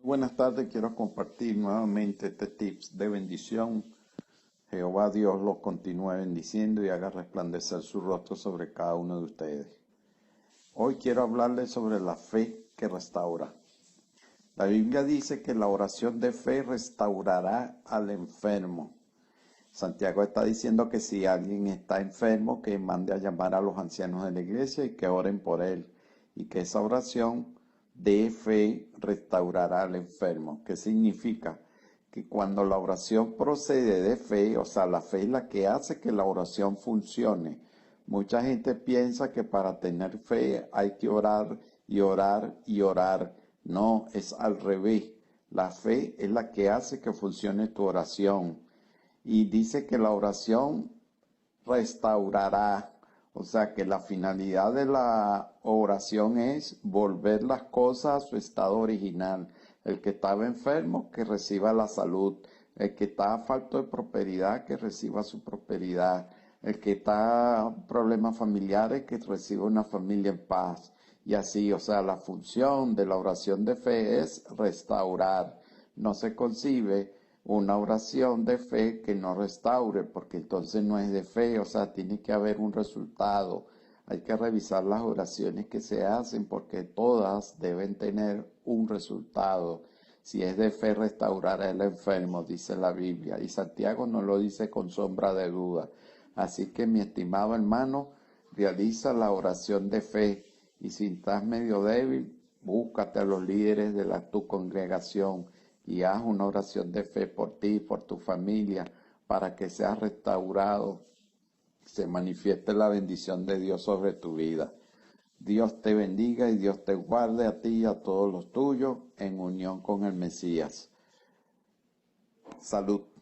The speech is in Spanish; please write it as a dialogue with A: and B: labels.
A: Buenas tardes, quiero compartir nuevamente este tips de bendición. Jehová Dios los continúe bendiciendo y haga resplandecer su rostro sobre cada uno de ustedes. Hoy quiero hablarles sobre la fe que restaura. La Biblia dice que la oración de fe restaurará al enfermo. Santiago está diciendo que si alguien está enfermo, que mande a llamar a los ancianos de la iglesia y que oren por él, y que esa oración de fe restaurará al enfermo. ¿Qué significa? Que cuando la oración procede de fe, o sea, la fe es la que hace que la oración funcione. Mucha gente piensa que para tener fe hay que orar y orar y orar. No, es al revés. La fe es la que hace que funcione tu oración. Y dice que la oración restaurará. O sea que la finalidad de la oración es volver las cosas a su estado original. El que estaba enfermo, que reciba la salud. El que está falto de prosperidad, que reciba su prosperidad. El que está en problemas familiares, que reciba una familia en paz. Y así, o sea, la función de la oración de fe es restaurar. No se concibe una oración de fe que no restaure, porque entonces no es de fe, o sea, tiene que haber un resultado. Hay que revisar las oraciones que se hacen porque todas deben tener un resultado. Si es de fe, restaurará al enfermo, dice la Biblia. Y Santiago nos lo dice con sombra de duda. Así que, mi estimado hermano, realiza la oración de fe. Y si estás medio débil, búscate a los líderes de tu congregación y haz una oración de fe por ti y por tu familia para que seas restaurado, se manifieste la bendición de Dios sobre tu vida. Dios te bendiga y Dios te guarde a ti y a todos los tuyos en unión con el Mesías. Salud.